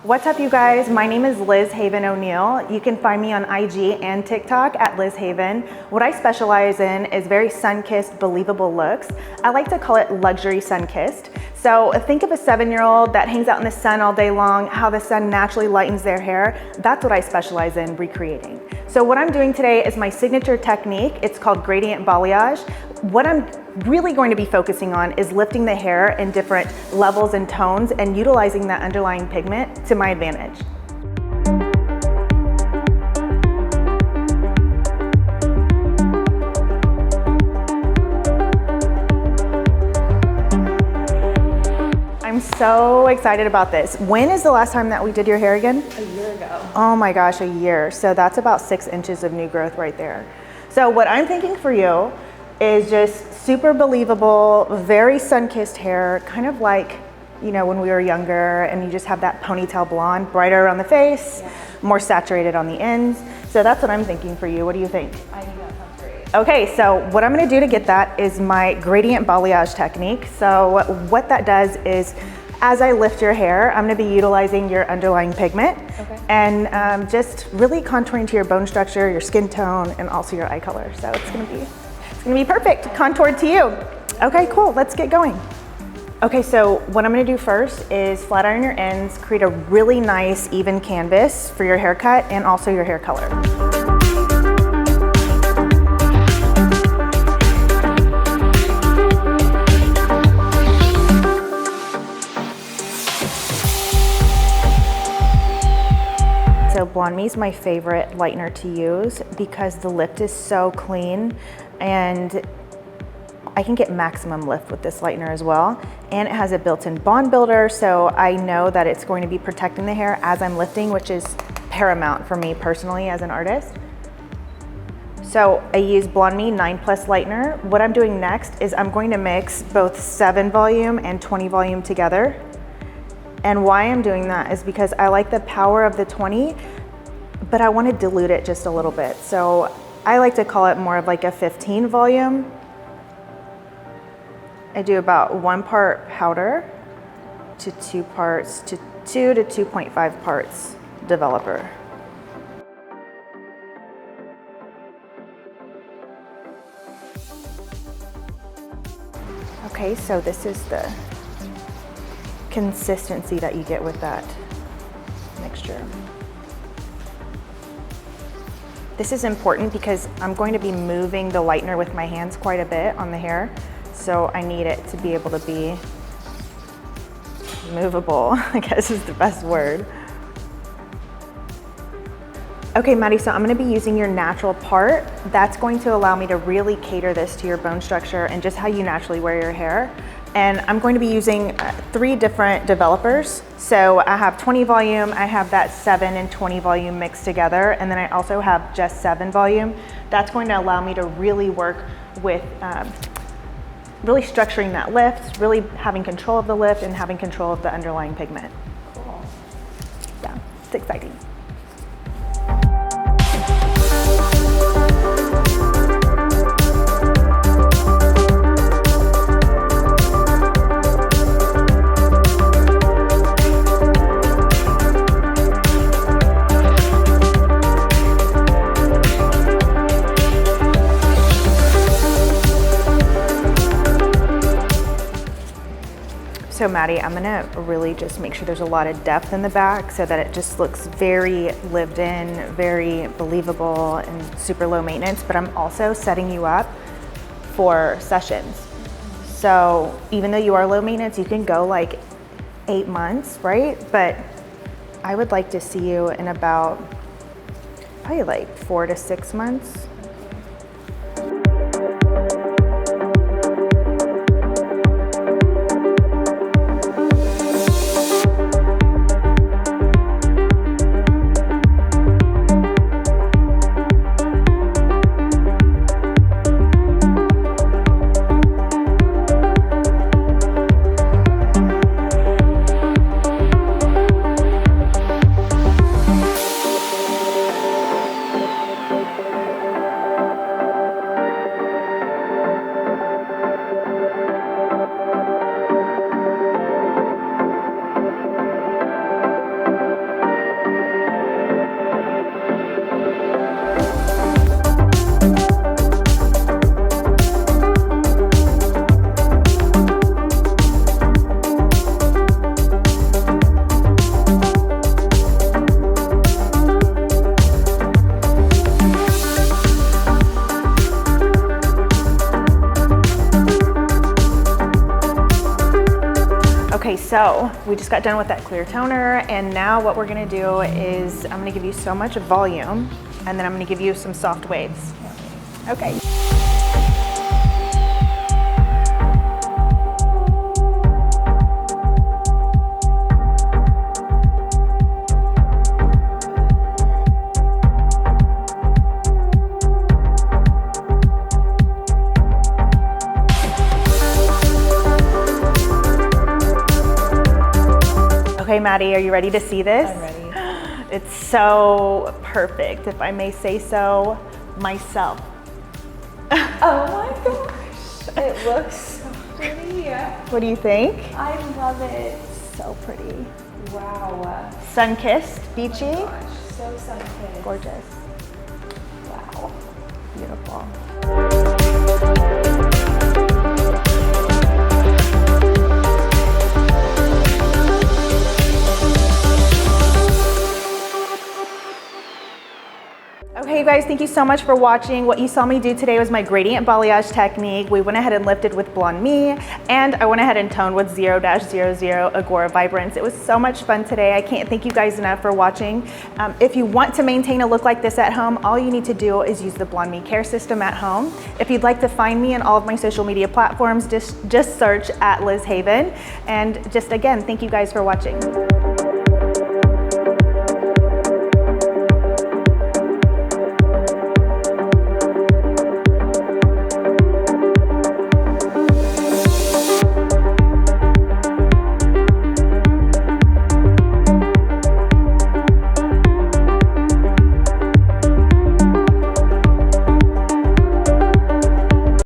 What's up, you guys? My name is Liz Haven O'Neill. You can find me on IG and TikTok at Liz Haven. What I specialize in is very sun-kissed, believable looks. I like to call it luxury sun-kissed. So think of a 7-year-old that hangs out in the sun all day long, how the sun naturally lightens their hair. That's what I specialize in recreating. So what I'm doing today is my signature technique. It's called gradient balayage. What I'm really going to be focusing on is lifting the hair in different levels and tones and utilizing that underlying pigment to my advantage. I'm so excited about this. When is the last time that we did your hair again? A year ago. Oh my gosh, a year. So that's about 6 inches of new growth right there. So what I'm thinking for you is just super believable, very sun-kissed hair, kind of like, you know, when we were younger and you just have that ponytail blonde, brighter on the face, more saturated on the ends. So that's what I'm thinking for you. What do you think? I think that sounds great. Okay, so what I'm gonna do to get that is my gradient balayage technique. So what that does is, as I lift your hair, I'm gonna be utilizing your underlying pigment and just really contouring to your bone structure, your skin tone, and also your eye color. So it's gonna be perfect, contoured to you. Okay, cool, let's get going. Okay, so what I'm gonna do first is flat iron your ends, create a really nice even canvas for your haircut and also your hair color. So BLONDME is my favorite lightener to use because the lift is so clean and I can get maximum lift with this lightener as well. And it has a built-in bond builder, so I know that it's going to be protecting the hair as I'm lifting, which is paramount for me personally as an artist. So I use BLONDME 9+ lightener. What I'm doing next is I'm going to mix both 7 volume and 20 volume together. And why I'm doing that is because I like the power of the 20, but I want to dilute it just a little bit. So I like to call it more of like a 15 volume. I do about 1 part powder to 2 parts to 2 to 2.5 parts developer. Okay, so this is the consistency that you get with that mixture. This is important because I'm going to be moving the lightener with my hands quite a bit on the hair, so I need it to be able to be movable, I guess is the best word. Okay, Maddie, so I'm gonna be using your natural part. That's going to allow me to really cater this to your bone structure and just how you naturally wear your hair. And I'm going to be using 3 different developers. So I have 20 volume, I have that 7 and 20 volume mixed together, and then I also have just 7 volume. That's going to allow me to really work with really structuring that lift, really having control of the lift and having control of the underlying pigment. Cool. Yeah, it's exciting. So Maddie, I'm gonna really just make sure there's a lot of depth in the back so that it just looks very lived in, very believable and super low maintenance, but I'm also setting you up for sessions. So even though you are low maintenance, you can go like 8 months, right? But I would like to see you in about probably like 4 to 6 months. So we just got done with that clear toner, and now what we're gonna do is I'm gonna give you so much volume, and then I'm gonna give you some soft waves. Okay. Okay, Maddie, are you ready to see this? I'm ready. It's so perfect, if I may say so myself. Oh my gosh, it looks so pretty. What do you think? I love it. So pretty. Wow. Sun-kissed, beachy. Oh my gosh, so sun-kissed. Gorgeous. Wow. Beautiful. Okay, you guys, thank you so much for watching. What you saw me do today was my gradient balayage technique. We went ahead and lifted with BLONDME, and I went ahead and toned with 0-00 Agora Vibrance. It was so much fun today. I can't thank you guys enough for watching. If you want to maintain a look like this at home, all you need to do is use the BLONDME care system at home. If you'd like to find me on all of my social media platforms, just search at Liz Haven. And just again, thank you guys for watching.